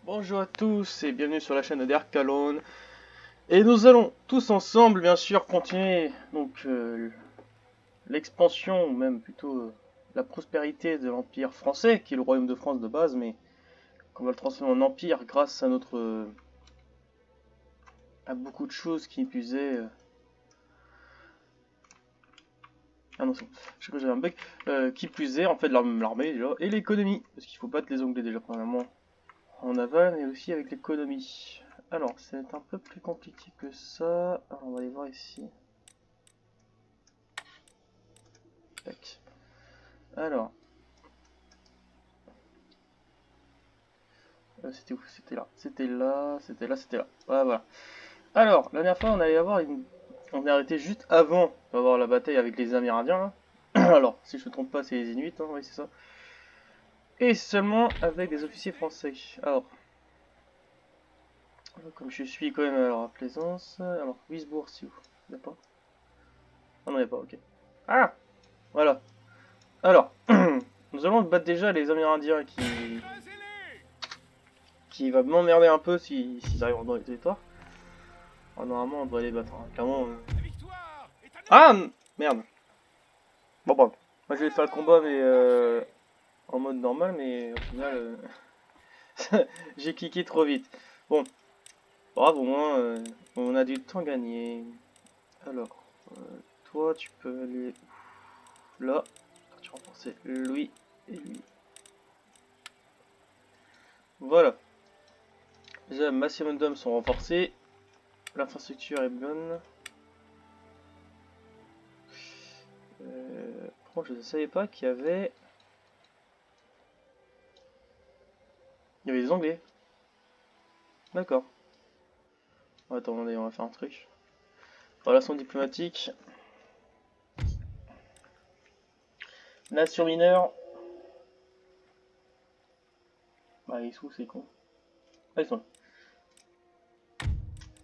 Bonjour à tous et bienvenue sur la chaîne d'Erkalon. Et nous allons tous ensemble bien sûr continuer l'expansion, ou même plutôt la prospérité de l'Empire français, qui est le royaume de France de base, mais qu'on va le transformer en empire grâce à à beaucoup de choses qui épuisaient. Ah non, c'est bon, je crois que j'avais un bug. Qui plus est, en fait, l'armée déjà, et l'économie, parce qu'il faut battre les Anglais déjà, premièrement, en aval, mais aussi avec l'économie. Alors, c'est un peu plus compliqué que ça. Alors, on va aller voir ici. Tac. Alors, c'était où? C'était là. C'était là, c'était là, c'était là. Voilà, voilà. Alors, la dernière fois, on allait avoir une... On est arrêté juste avant d'avoir la bataille avec les Amérindiens. Là. Alors, si je ne me trompe pas, c'est les Inuits, hein, oui, c'est ça. Et seulement avec des officiers français. Alors, comme je suis quand même à Plaisance. Alors, Wisbourg, c'est où? Il n'y a pas? Ah non, il n'y a pas, ok. Ah! Voilà. Alors, nous allons battre déjà les Amérindiens qui va m'emmerder un peu s'ils arrivent dans les territoires. Alors, normalement, on devrait les battre, hein. Clairement. Ah! Merde! Bon, bon. Moi, je vais faire le combat, mais en mode normal, mais au final, j'ai cliqué trop vite. Bon, bravo, hein, on a du temps gagné. Alors, toi, tu peux aller là. Tu vas renforcer lui et lui. Voilà. Déjà, maximum d'hommes sont renforcés. L'infrastructure est bonne. Par contre, je ne savais pas qu'il y avait... Il y avait des Anglais. D'accord. Attendez, on va faire un truc. Relations diplomatiques. Nation mineure. Bah, ils sont où, c'est con. Ah, ils sont là.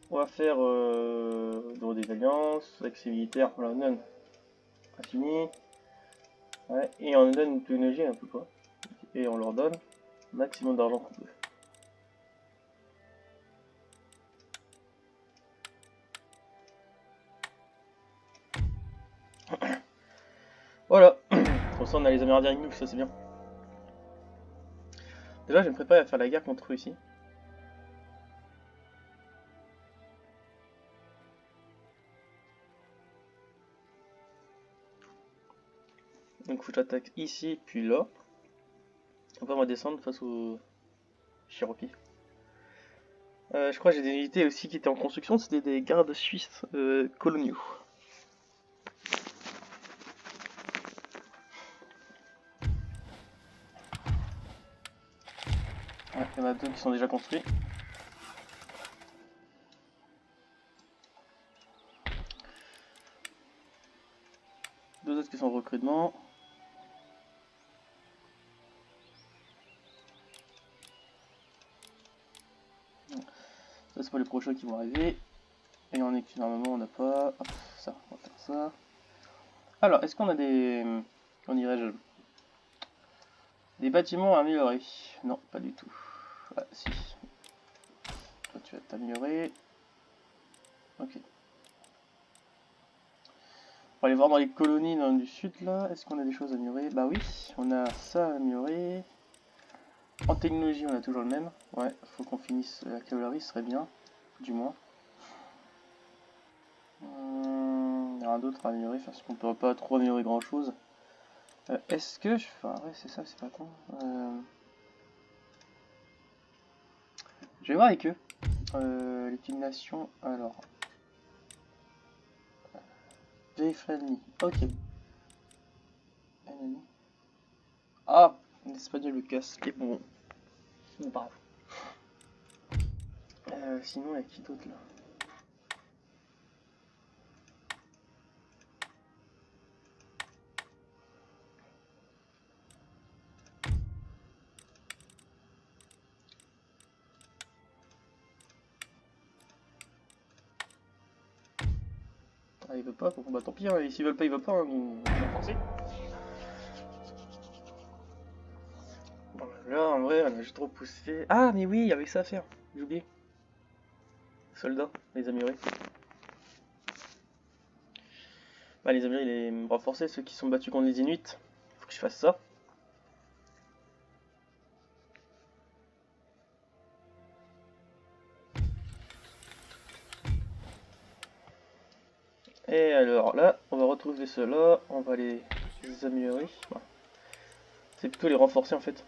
On va faire des alliances, accès militaire, on leur donne infini. Ouais, et on leur donne une technologie un peu quoi. Et on leur donne maximum d'argent qu'on peut. Voilà. Comme ça on a les Amérindiens avec nous, ça c'est bien. Déjà je vais me préparer à faire la guerre contre Russie. Donc faut que j'attaque ici puis là. Après on va descendre face aux Cherokees. Je crois que j'ai des unités aussi qui étaient en construction, c'était des gardes suisses coloniaux. Ouais, il y en a deux qui sont déjà construits. Deux autres qui sont en recrutement. Ça c'est pour les prochains qui vont arriver. Et on est que normalement on n'a pas. Hop, ça, on va faire ça. Alors, est-ce qu'on a des. Comment dirais-je? Des bâtiments améliorés? Non, pas du tout. Ah, si. Toi tu vas t'améliorer. Ok. On va aller voir dans les colonies du sud là. Est-ce qu'on a des choses à améliorer? Bah oui, on a ça à améliorer. En technologie, on a toujours le même. Ouais, faut qu'on finisse la cavalerie, ce serait bien. Du moins. Il y a rien d'autre à améliorer, parce qu'on ne peut pas trop améliorer grand chose. Est-ce que je. Enfin, ouais, c'est ça, c'est pas con. Je vais voir avec eux. L'utilisation, alors. Very friendly, ok. Ennemi. Ah, l'espagnol me casse les bonbons. C'est pas grave. Sinon, il y a qui d'autre là? Ah, il veut pas, bon, bah tant pis, hein, s'ils veulent pas, ils veulent pas, hein, on va forcer. Bon, Là, en vrai, on a juste repoussé... Ah, mais oui, il y avait ça à faire. J'ai oublié. Soldats, les Amuris. Bah, les Amuris, les renforcés, ceux qui sont battus contre les Inuits. Faut que je fasse ça. Et alors là, on va retrouver ceux-là. On va les améliorer. Bah, c'est plutôt les renforcer en fait.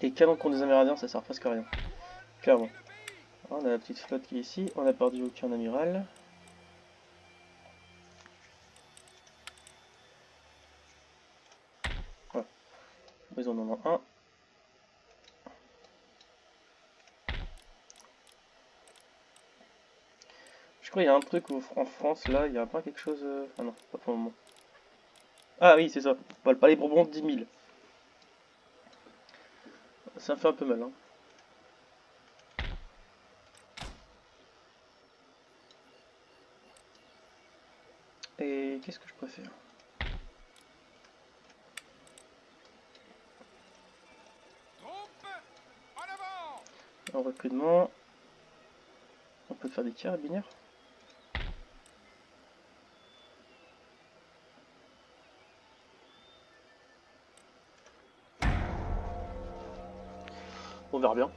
Les canons contre des Amérindiens, ça sert presque à rien. Clairement. On a la petite flotte qui est ici. On a perdu aucun amiral. Voilà. Ils en ont un. Je crois qu'il y a un truc en France là, il y a pas quelque chose. Ah non, pas pour le moment. Ah oui, c'est ça. Le palais Bourbon de 10 000. Ça me fait un peu mal. Hein. Et qu'est-ce que je préfère? En recrutement, on peut faire des carabinières. On verra bien.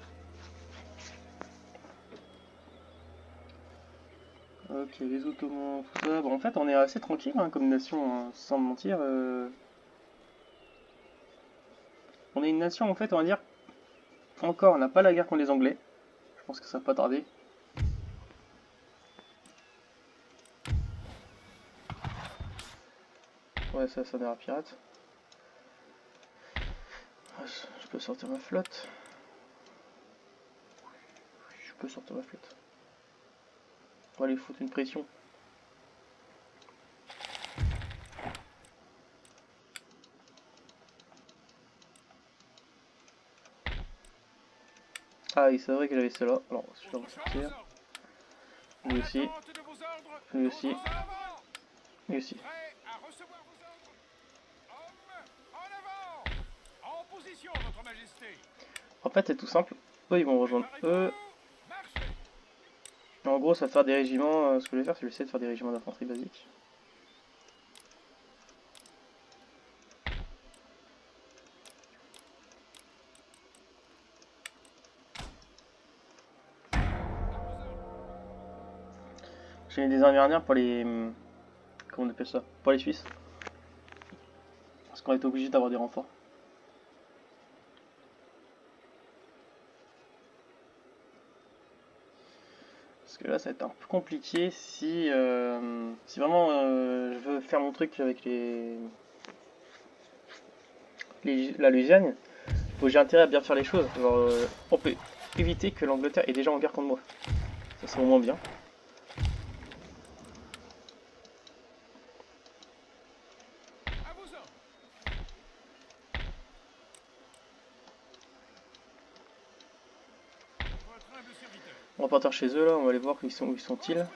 Ok, les Ottomans, tout ça. Bon, en fait, on est assez tranquille hein, comme nation, hein, sans mentir. On est une nation, en fait, on va dire. Encore, on n'a pas la guerre contre les Anglais. Je pense que ça va pas tarder. Ouais, ça a l'air pirate. Je peux sortir ma flotte. Je peux sortir ma flotte. On va aller foutre une pression. Ah oui, c'est vrai que j'avais celle-là. Alors, je vais sortir. Lui aussi. Lui aussi. Lui aussi. En fait, c'est tout simple. Eux, ils vont rejoindre eux. En gros, ça va faire des régiments. Ce que je vais faire, c'est que je vais essayer de faire des régiments d'infanterie basiques. J'ai mis des infirmières pour les... Comment on appelle ça? Pour les Suisses. Parce qu'on est obligé d'avoir des renforts. Parce que là, ça va être un peu compliqué si... si vraiment je veux faire mon truc avec la Louisiane. Faut que j'ai intérêt à bien faire les choses. Genre, on peut éviter que l'Angleterre est déjà en guerre contre moi. Ça, c'est au moins bien. On va partir chez eux là, on va aller voir où ils sont-ils.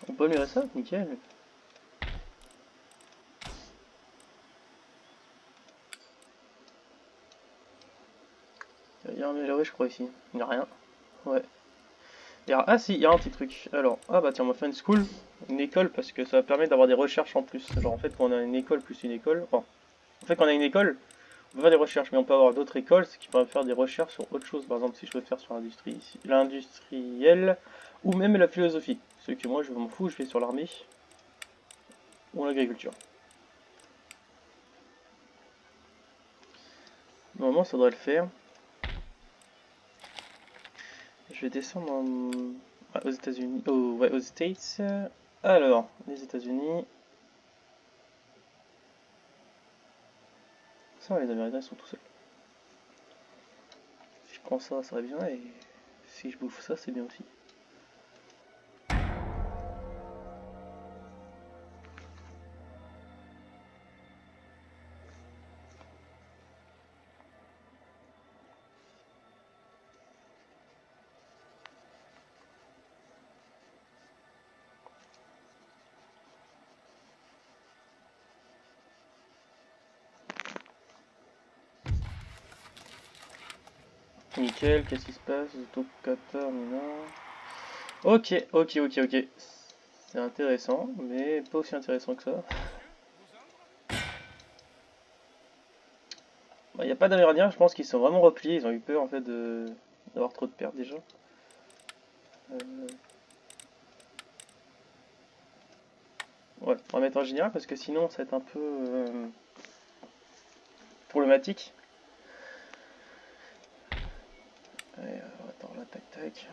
On peut améliorer ça, nickel. Il y a amélioré je crois ici. Il n'y a rien. Ouais. Ah si, il y a un petit truc. Alors, ah bah tiens, on va faire une school, une école, parce que ça va permettre d'avoir des recherches en plus. Genre en fait, quand on a une école plus une école, enfin, en fait quand on a une école, on peut faire des recherches, mais on peut avoir d'autres écoles, ce qui permet de faire des recherches sur autre chose. Par exemple, si je veux faire sur l'industrie, l'industriel, ou même la philosophie. Ce que moi je m'en fous, je vais sur l'armée ou l'agriculture. Normalement, ça devrait le faire. Je vais descendre aux États-Unis, ouais, aux States. Alors, les États-Unis. Ça, les Américains ils sont tout seuls. Si je prends ça, ça va bien, et si je bouffe ça, c'est bien aussi. Nickel, qu'est-ce qui se passe? Autocateur, non. Ok, ok, ok, ok. C'est intéressant, mais pas aussi intéressant que ça. Il n'y a pas d'Amérindiens, je pense qu'ils sont vraiment repliés, ils ont eu peur en fait d'avoir trop de pertes déjà. Ouais, on va mettre en général parce que sinon ça va être un peu problématique. Allez, attends, là, tac tac.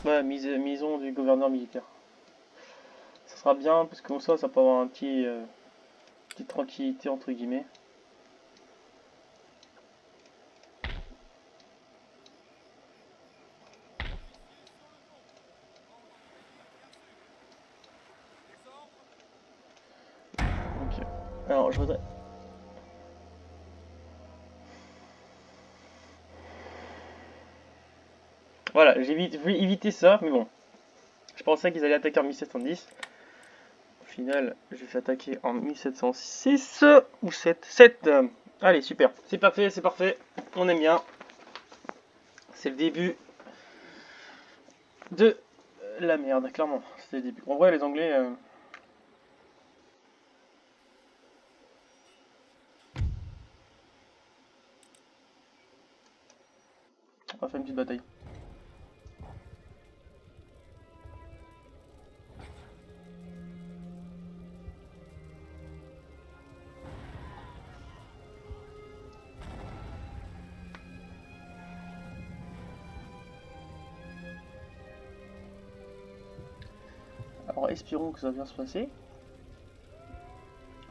Ouais, misons du gouverneur militaire. Ça sera bien parce que comme ça peut avoir un petite tranquillité entre guillemets. Ok. Alors je voudrais. Voilà, j'ai voulu éviter ça, mais bon. Je pensais qu'ils allaient attaquer en 1710. Au final, j'ai fait attaquer en 1706 ou 7. 7. Allez, super. C'est parfait, c'est parfait. On aime bien. C'est le début de la merde, clairement. C'est le début. En vrai, les Anglais. On va faire une petite bataille. Alors, espérons que ça va bien se passer.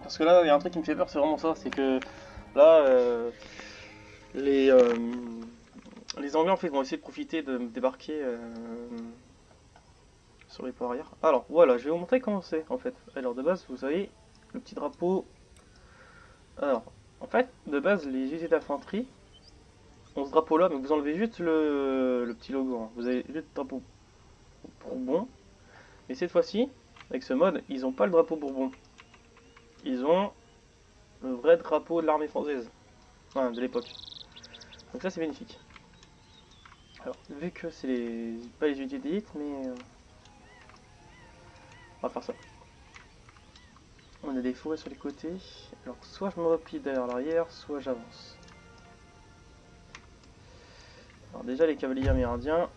Parce que là, il y a un truc qui me fait peur, c'est vraiment ça. C'est que là, les Anglais en fait vont essayer de profiter de me débarquer sur les ports arrière. Alors voilà, je vais vous montrer comment c'est en fait. Alors de base, vous savez, le petit drapeau. Alors, en fait, de base, les unités d'infanterie ont ce drapeau là, mais vous enlevez juste le petit logo. Hein. Vous avez juste le drapeau Bourbon. Et cette fois-ci, avec ce mode, ils n'ont pas le drapeau Bourbon. Ils ont le vrai drapeau de l'armée française. Enfin, de l'époque. Donc ça, c'est magnifique. Alors, vu que c'est pas les unités d'élite, mais on va faire ça. On a des forêts sur les côtés. Alors, soit je me replie derrière l'arrière, soit j'avance. Alors déjà, les cavaliers amérindiens.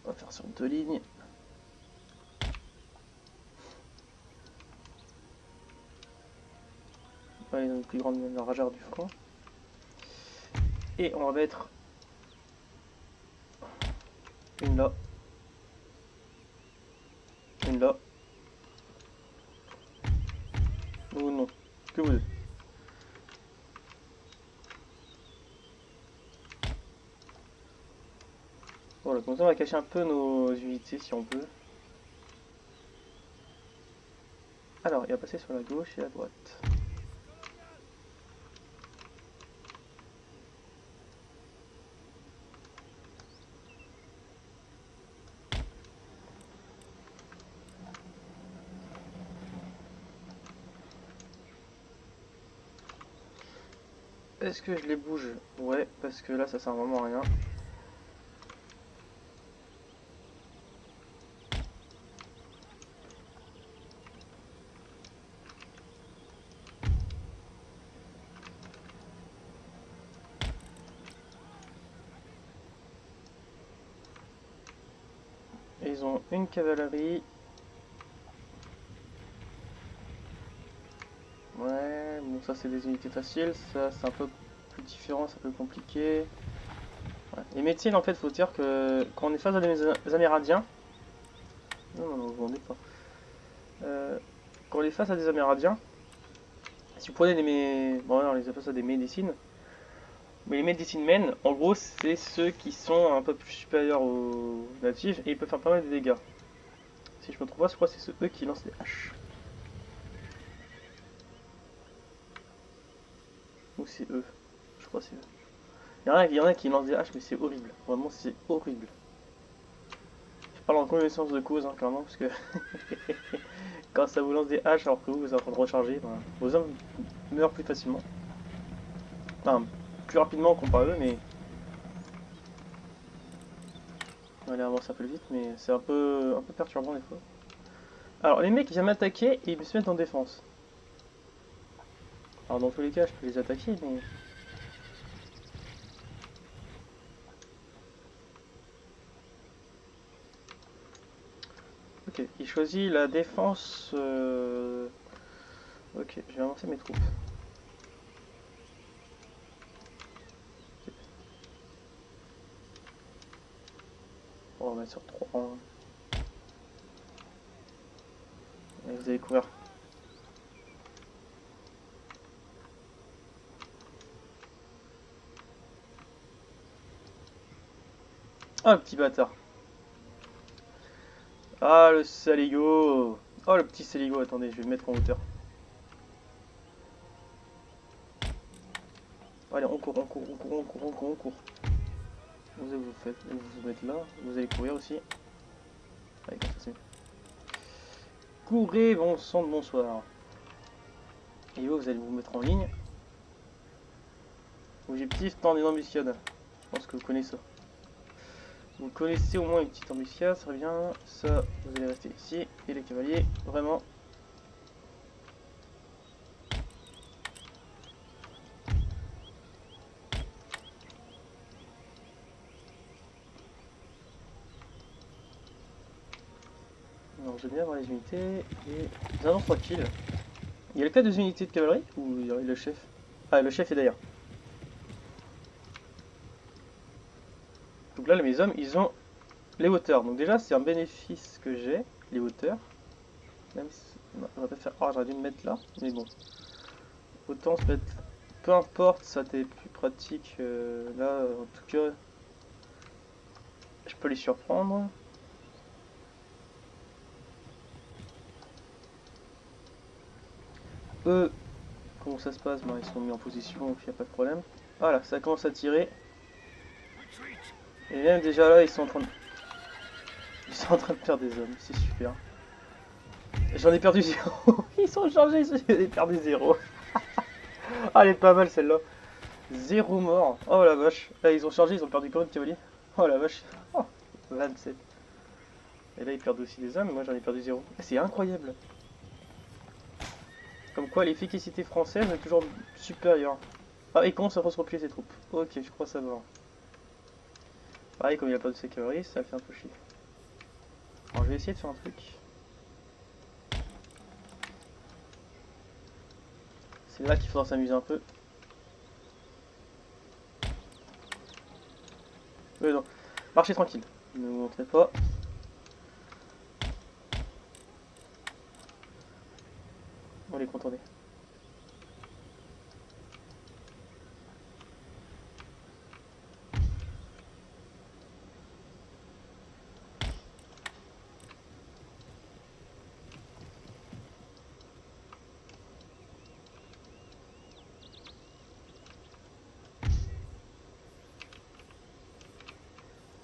On va faire sur 2 lignes. Là, ils ont une plus grande largeur du front. Et on va mettre une là. Une là. Ou non. Que vous deux. Voilà, comme ça on va cacher un peu nos unités si on peut. Alors, il va passer sur la gauche et la droite. Est-ce que je les bouge? Ouais, parce que là ça sert vraiment à rien. Et ils ont une cavalerie. Ouais, bon ça c'est des unités faciles, ça c'est un peu plus différent, c'est un peu compliqué. Ouais. Les médecines en fait, faut dire que quand on est face à des Amérindiens, non non non, vous vendez pas. Quand on est face à des Amérindiens, si vous prenez des bon non, on les appelle ça des médecines. Mais les Medicine Men, en gros, c'est ceux qui sont un peu plus supérieurs aux natifs et ils peuvent faire pas mal de dégâts. Si je me trompe pas, je crois que c'est eux qui lancent les haches. Ou c'est eux. Je crois que c'est eux. Il y en a qui lancent des haches, mais c'est horrible. Vraiment, c'est horrible. Je parle en connaissance de cause, hein, clairement, parce que quand ça vous lance des haches alors que vous êtes en train de recharger, ben, vos hommes meurent plus facilement. Enfin, plus rapidement comparé à eux, mais... On va aller avancer un peu vite, mais c'est un peu perturbant des fois. Alors, les mecs, ils viennent m'attaquer et ils se mettent en défense. Alors, dans tous les cas, je peux les attaquer, mais... Ok, il choisit la défense... Ok, je vais avancer mes troupes. Okay. On va mettre sur 3. Et vous allez couvrir. Ah, le petit bâtard. Ah, le saligo. Oh, le petit saligo. Attendez, je vais le mettre en hauteur. Allez, on court, on court, on court, on court, on court, on court. Vous mettre là. Vous allez courir aussi. Allez, comme ça c'est mieux. Courez, bon sang de bonsoir. Et vous allez vous mettre en ligne. Objectif, temps d'une embuscade. Je pense que vous connaissez ça. Vous connaissez au moins une petite embuscade, ça revient. Ça, vous allez rester ici. Et les cavaliers, vraiment. Alors, j'aime bien avoir les unités. Et nous avons 3 kills. Il y a le cas des unités de cavalerie ou il y a le chef? Ah, le chef est d'ailleurs. Donc là, mes hommes, ils ont les hauteurs. Donc déjà, c'est un bénéfice que j'ai, les hauteurs. Même si... Non, on va peut-être faire... Ah, j'aurais dû me mettre là, mais bon. Autant se mettre... Peu importe, ça t'est plus pratique. Là, en tout cas, je peux les surprendre. Eux, comment ça se passe? Ben, ils sont mis en position, donc il n'y a pas de problème. Voilà, ça commence à tirer. Et même déjà là, ils sont en train de... Ils sont en train de perdre des hommes, c'est super. J'en ai perdu 0. Ils sont chargés, j'en ai perdu 0. Ah, elle est pas mal celle-là. 0 mort. Oh la vache. Là, ils ont chargé, ils ont perdu combien de cavaliers? Oh la vache. Oh, 27. Et là, ils perdent aussi des hommes, et moi j'en ai perdu 0. C'est incroyable. Comme quoi, l'efficacité française est toujours supérieure. Ah, et comment ça va se replier ses troupes? Ok, je crois savoir. Pareil, comme il a pas de ses cavaleries, ça fait un peu chier. Alors, je vais essayer de faire un truc. C'est là qu'il faudra s'amuser un peu. Non, marchez tranquille. Ne vous montrez pas. On les contourner.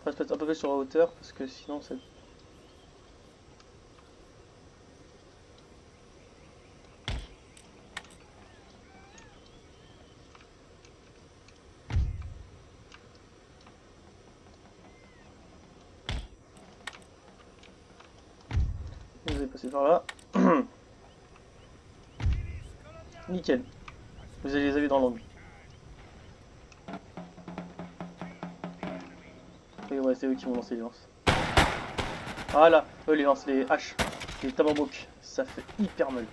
On va se mettre un peu plus sur la hauteur parce que sinon c'est... Vous allez passer par là. Nickel. Vous allez les avoir dans l'angle. Et ouais, c'est eux qui vont lancer les lances. Voilà, eux les lancent les haches, les tomahawks. Ça fait hyper mal.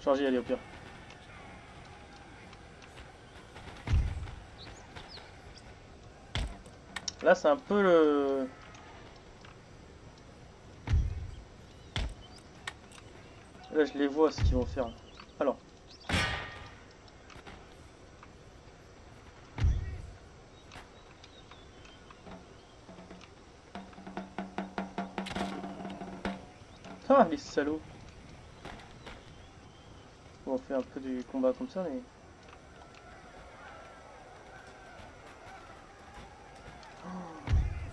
Chargez, allez au pire. Là, c'est un peu le... Là, je les vois ce qu'ils vont faire. Alors. Ah, les salauds. On fait un peu du combat comme ça, mais...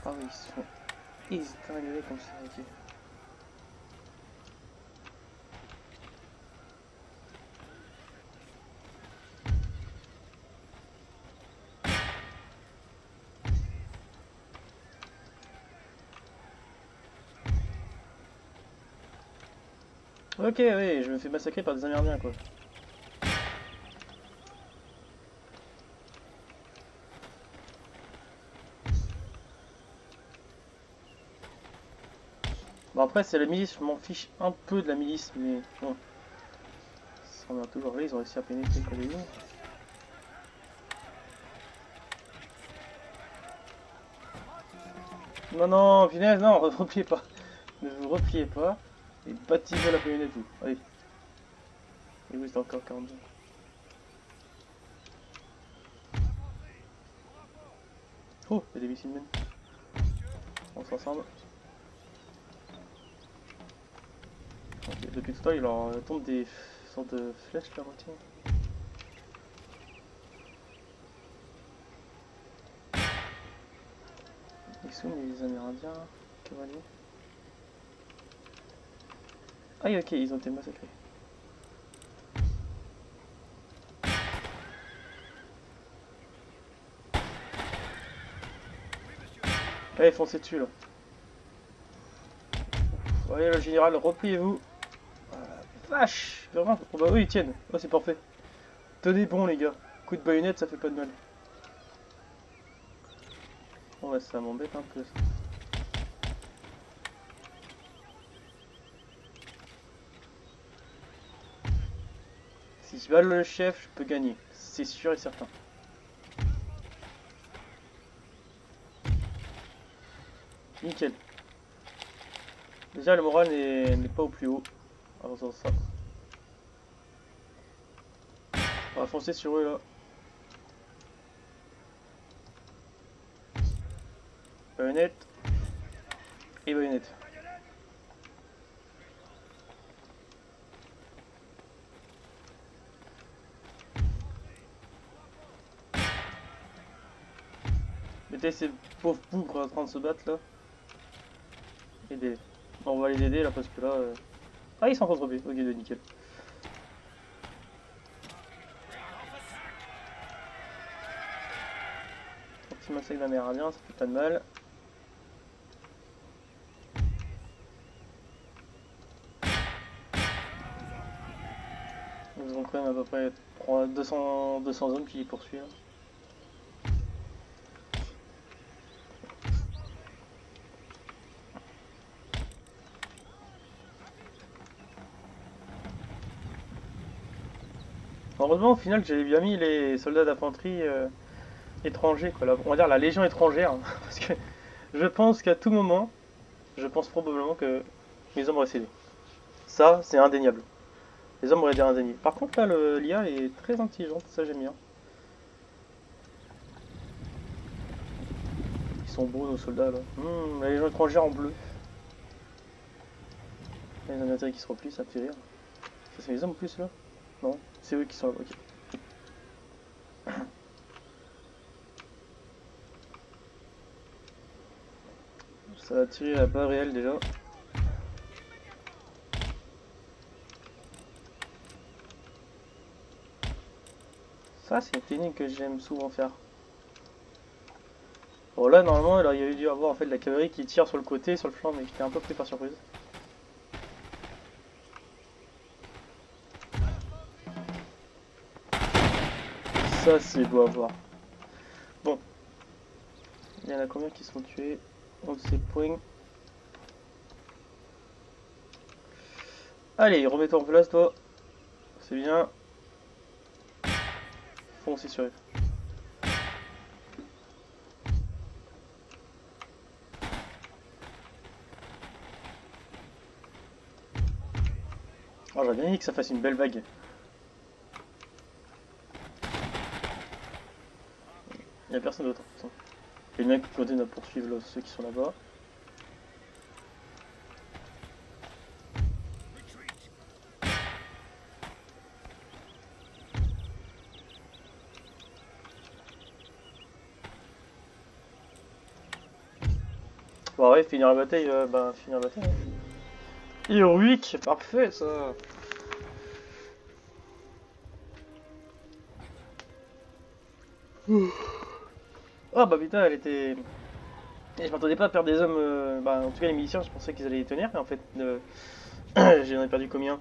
Ah oui, ils sont arrivés comme ça, ok. Ok, oui, je me fais massacrer par des Amérindiens, quoi. Bon, après, c'est la milice, je m'en fiche un peu de la milice, mais bon. Ça revient toujours là, ils ont réussi à pénétrer le collision. Non, non, punaise, non, repliez pas. Ne vous repliez pas. Et baptisez la baïonnette, vous. Allez. Et oui, c'est encore 42. Oh, il y a des missiles même. On s'ensemble. Okay, depuis tout à l'heure, il leur tombe des sortes de flèches là, tiens. Ils sont les Amérindiens, cavaliers. Ah, ok, ils ont été massacrés. Allez, foncez dessus là. Allez, le général, repliez-vous. Vache! Vraiment? Oh bah oui, ils tiennent. Oh, c'est parfait. Tenez bon, les gars. Coup de baïonnette, ça fait pas de mal. Oh, ouais, ça m'embête un peu ça. Si je balle le chef, je peux gagner. C'est sûr et certain. Nickel. Déjà, le moral n'est pas au plus haut. Alors, ça. On va foncer sur eux là. Baïonnette. Et baïonnette. Mettez ces pauvres bougres en train de se battre là. Aidez. On va les aider là parce que là. Ah, ils sont contre-pied. Ok, de nickel. Un petit massacre d'Amérindiens, ça fait pas de mal. Ils ont quand même à peu près 200 hommes qui les poursuivent. Heureusement au final j'avais bien mis les soldats d'infanterie étrangers, quoi, on va dire la légion étrangère, hein, parce que je pense qu'à tout moment, je pense probablement que mes hommes auraient cédé. Ça, c'est indéniable. Les hommes auraient été indéniés. Par contre là, l'IA est très intelligente, ça j'aime bien. Ils sont beaux nos soldats là. La légion étrangère en bleu. Les Américains qui se replient, ça me fait rire. Ça c'est les hommes en plus là? Non, c'est eux qui sont là, ok. Ça va tirer la balle réelle déjà. Ça c'est une technique que j'aime souvent faire. Bon là normalement il y avait dû avoir en fait de la cavalerie qui tire sur le côté, sur le flanc, mais j'étais un peu pris par surprise. Ça c'est beau à voir. Bon. Il y en a combien qui sont tués? On ne sait point. Allez, remets-toi en place toi. C'est bien. Foncez sur eux. Oh, j'aurais J'aurais bien dit que ça fasse une belle vague. Il n'y a personne d'autre. Les mecs continuent à poursuivre là, ceux qui sont là-bas. Bon ouais, finir la bataille, finir la bataille. Hein. Héroïque, parfait ça. Oh bah putain, elle était... Et je m'attendais pas à perdre des hommes, en tout cas les miliciens, je pensais qu'ils allaient les tenir, mais en fait, j'en ai perdu combien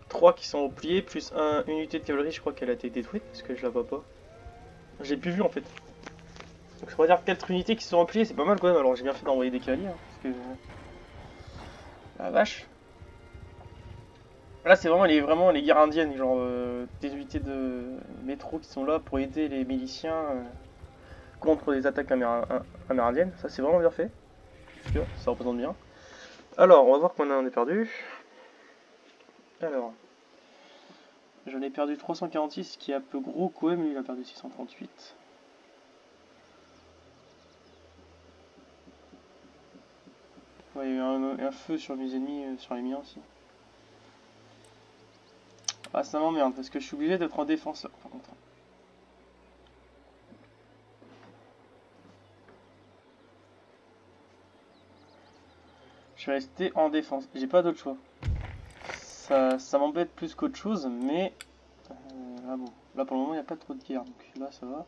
3 qui sont repliés, plus une unité de cavalerie, je crois qu'elle a été détruite, parce que je la vois pas. J'ai plus vu en fait. Donc ça va dire 4 unités qui sont repliées, c'est pas mal quand même, alors j'ai bien fait d'envoyer des cavaliers, hein, parce que... La vache. Là c'est vraiment les guerres indiennes, genre des unités de métro qui sont là pour aider les miliciens contre les attaques amérindiennes, ça c'est vraiment bien fait. Ça représente bien. Alors, on va voir combien on a perdu. Alors, j'en ai perdu 346, ce qui est un peu gros quand même, lui il a perdu 638. Ouais, il y a eu un feu sur mes ennemis, sur les miens aussi. Ah, ça m'emmerde parce que je suis obligé d'être en défenseur par contre. Je vais rester en défense, j'ai pas d'autre choix. Ça m'embête plus qu'autre chose, mais... ah bon, là pour le moment il n'y a pas trop de guerre, donc là ça va.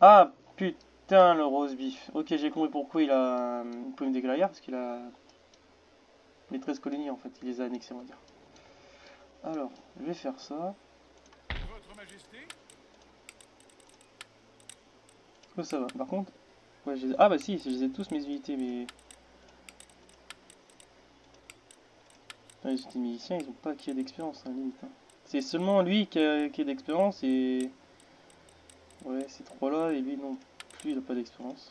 Ah putain le rose beef. Ok, j'ai compris pourquoi il a pouvait me dégager la guerre, parce qu'il a les 13 colonies en fait, il les a annexées on va dire. Alors, je vais faire ça. Votre Majesté. Est-ce que ça va? Par contre, ouais, ah bah si, je les ai tous mes unités, mais... Les unités miliciens, ils ont pas acquis d'expérience, hein, limite. Hein. C'est seulement lui qui a d'expérience et... Ouais, ces trois-là, et lui non plus, il a pas d'expérience.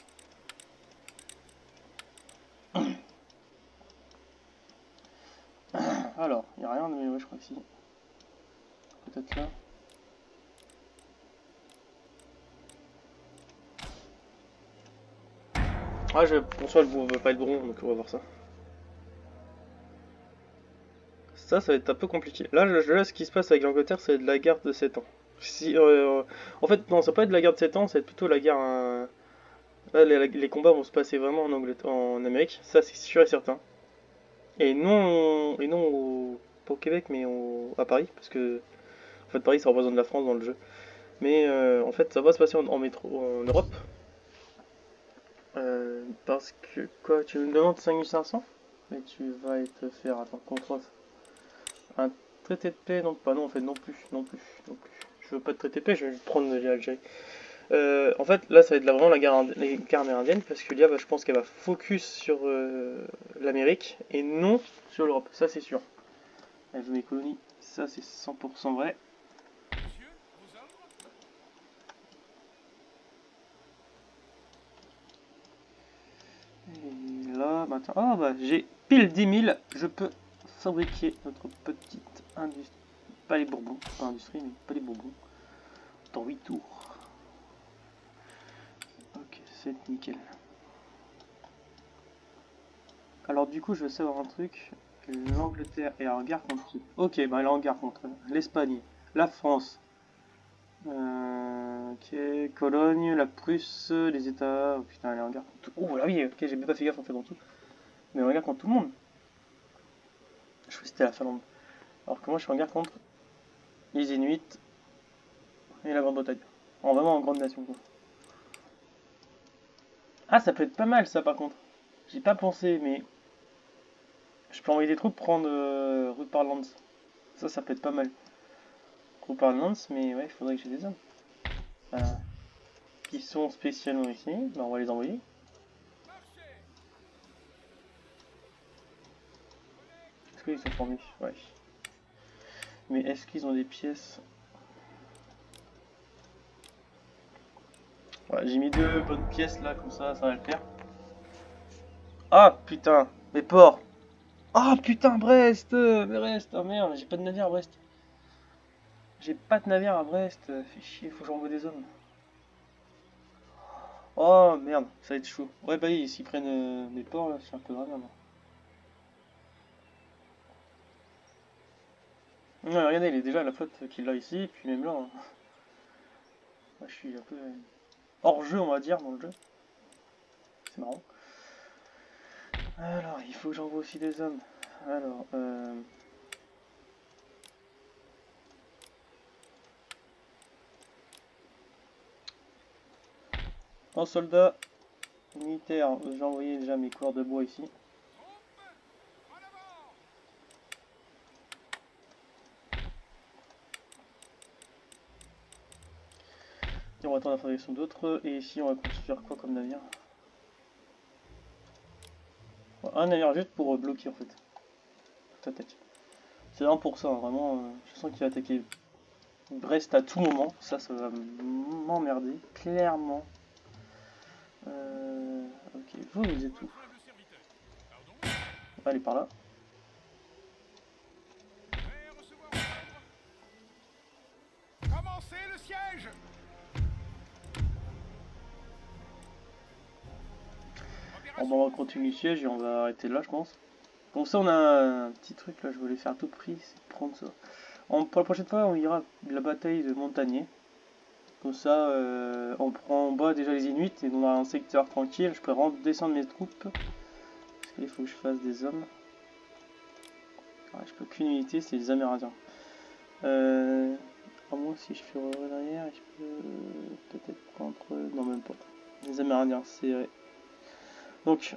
Alors, il n'y a rien, mais ouais, je crois que si. Peut-être là. Ah, pour soi, le va pas être bon, donc on va voir ça. Ça va être un peu compliqué. Là, ce qui se passe avec l'Angleterre, c'est de la guerre de 7 ans. Si, en fait, non, ça va pas être de la guerre de 7 ans, ça va être plutôt la guerre... Là, les combats vont se passer vraiment en Angleterre, en Amérique, ça c'est sûr et certain. Et non, pas au Québec, mais à Paris, parce que en fait Paris ça représente la France dans le jeu. Mais en fait ça va se passer en Europe. Parce que quoi, tu me demandes 5500? Mais tu vas te faire, attends, contre un traité de paix, non pas, non en fait non plus. Je veux pas de traité de paix, je vais prendre l'Algérie. En fait, là, ça va être vraiment la guerre amérindienne, parce que l'IA, je pense qu'elle va focus sur l'Amérique et non sur l'Europe, ça c'est sûr. Elle veut mes colonies, ça c'est 100% vrai. Monsieur, vos ordres. Et là, maintenant, ah bah j'ai pile 10 000, je peux fabriquer notre petite industrie, pas les bourbons, pas industrie, mais pas les bourbons, dans 8 tours. Ok, c'est nickel. Alors du coup, je veux savoir un truc. L'Angleterre est en guerre contre qui? Ok, bah elle est en guerre contre l'Espagne, la France, ok, Cologne, la Prusse, les États... Oh putain, elle est en guerre contre tout. Oh là oui, ok, j'ai même pas fait gaffe en fait dans tout. Mais elle est en guerre contre tout le monde. Je crois que c'était la Finlande. Alors que moi je suis en guerre contre les Inuits et la Grande-Bretagne. Vraiment en grande nation quoi. Ah, ça peut être pas mal ça par contre. J'ai pas pensé, mais... Je peux envoyer des troupes prendre Rupert ça peut être pas mal. Rupert mais ouais, il faudrait que j'ai des hommes. Qui sont spécialement ici, bah, on va les envoyer. Est-ce qu'ils sont formés? Ouais. Mais est-ce qu'ils ont des pièces? Ouais, j'ai mis 2 bonnes pièces là, comme ça va le faire. Ah putain, mes porcs! Ah putain, Brest, Brest, oh merde, j'ai pas de navire à Brest. J'ai pas de navire à Brest, fait chier, faut que j'envoie des hommes. Oh merde, ça va être chaud. Ouais bah oui, s'ils prennent mes ports là, c'est un peu grave maintenant. Ouais, regardez, il est déjà la flotte qu'il a ici, puis même là, hein. Je suis un peu hors jeu on va dire dans le jeu. C'est marrant. Alors, il faut que j'envoie aussi des hommes. Alors, en soldat militaire, j'ai envoyé déjà mes couleurs de bois ici. Et on va attendre la fabrication d'autres. Et ici, on va construire quoi comme navire? Un navire juste pour bloquer en fait. Toute attaque. C'est vraiment pour ça, hein, vraiment. Je sens qu'il va attaquer Brest à tout moment. Ça va m'emmerder, clairement. Ok, vous êtes où? Allez par là. Commencez le siège. Bon, on va continuer le siège et on va arrêter là, je pense. Comme ça, on a un petit truc là, je voulais faire à tout prix, c'est de prendre ça. Pour la prochaine fois, on ira la bataille de Montagnier. Comme ça, on prend en bas déjà les Inuits et on a un secteur tranquille. Je peux descendre mes troupes. Parce qu'il faut que je fasse des hommes. Ouais, je peux qu'une unité, c'est les Amérindiens. À moins si je fais derrière, je peux peut-être prendre. Non, même pas. Les Amérindiens, c'est vrai. Donc,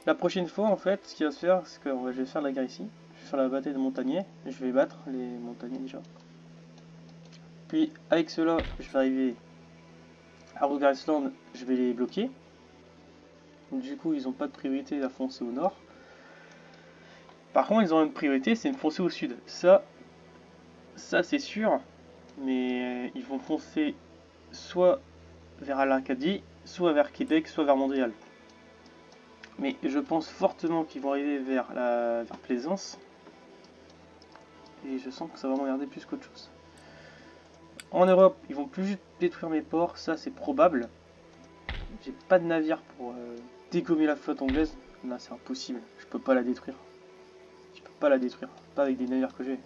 la prochaine fois, en fait, ce qui va se faire, c'est que je vais faire la guerre ici. Je vais faire la bataille de Montagnier. Je vais battre les Montagnais déjà. Puis, avec cela, je vais arriver à Rogarsland, je vais les bloquer. Du coup, ils n'ont pas de priorité à foncer au nord. Par contre, ils ont une priorité, c'est de foncer au sud. Ça c'est sûr. Mais ils vont foncer soit vers l'Arcadie, soit vers Québec, soit vers Montréal. Mais je pense fortement qu'ils vont arriver vers Plaisance. Et je sens que ça va m'emmerder plus qu'autre chose. En Europe, ils vont plus juste détruire mes ports, ça c'est probable. J'ai pas de navire pour dégommer la flotte anglaise. Là, c'est impossible, je peux pas la détruire. Je peux pas la détruire, pas avec des navires que j'ai.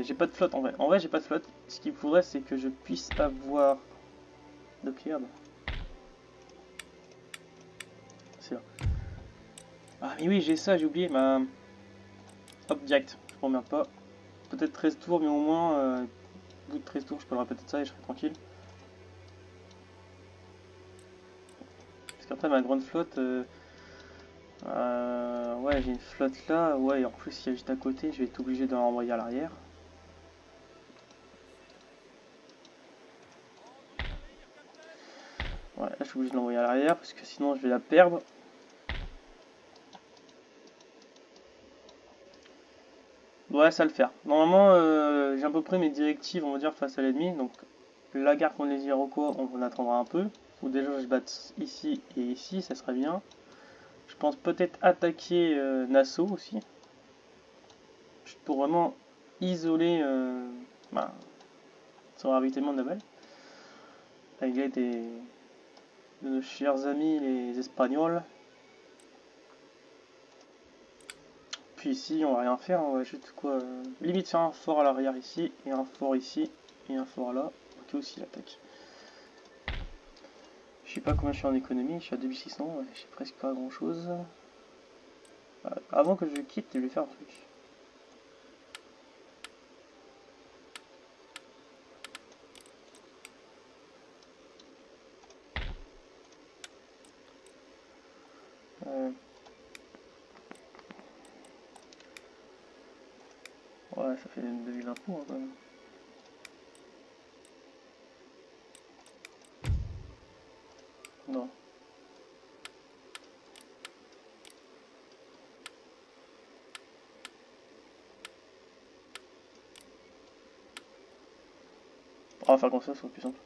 J'ai pas de flotte en vrai. En vrai, j'ai pas de flotte. Ce qu'il faudrait, c'est que je puisse avoir. Dockyard. C'est là. Ah, mais oui, j'ai ça, j'ai oublié. Hop, direct. Je m'emmerde pas. Peut-être 13 tours, mais au moins, au bout de 13 tours, je peux le répéter de ça et je serai tranquille. Parce qu'après, ma grande flotte. Ouais, j'ai une flotte là. Ouais, et en plus, il y a juste à côté, je vais être obligé de l'envoyer à l'arrière. Ouais, là, je suis obligé de l'envoyer à l'arrière parce que sinon, je vais la perdre. Ouais, ça va le faire. Normalement, j'ai à peu près mes directives, on va dire, face à l'ennemi. Donc, la guerre contre les Iroquois, on attendra un peu. Faut déjà je batte ici et ici, ça serait bien. Je pense peut-être attaquer Nassau aussi. Pour vraiment isoler son ravitaillement naval. Avec l'aide de nos chers amis les Espagnols. Puis ici, on va rien faire, on va juste quoi. Limite faire un fort à l'arrière ici, et un fort ici, et un fort là. Ok, aussi l'attaque. Je sais pas combien je suis en économie, je suis à 2600, j'ai presque pas grand chose. Avant que je quitte, je vais faire un truc. Ouais, ça fait 2000 impôts hein, quand même. Non. On va faire comme ça, ça sera plus simple.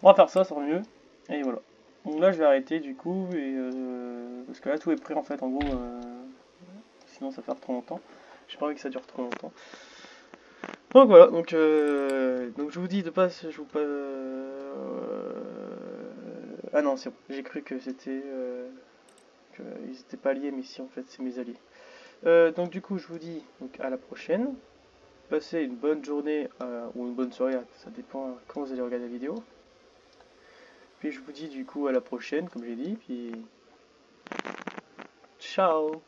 On va faire ça, ça sera mieux. Et voilà. Donc là je vais arrêter du coup, et parce que là tout est prêt en fait, en gros, sinon ça va faire trop longtemps. J'ai pas envie que ça dure trop longtemps. Donc voilà, donc je vous dis de passe, je vous pas... ah non, c'est bon, j'ai cru que c'était... qu'ils étaient pas alliés, mais si en fait c'est mes alliés. Donc du coup je vous dis donc, à la prochaine. Passez une bonne journée ou une bonne soirée, ça dépend quand vous allez regarder la vidéo. Puis je vous dis du coup à la prochaine, comme j'ai dit, puis ciao.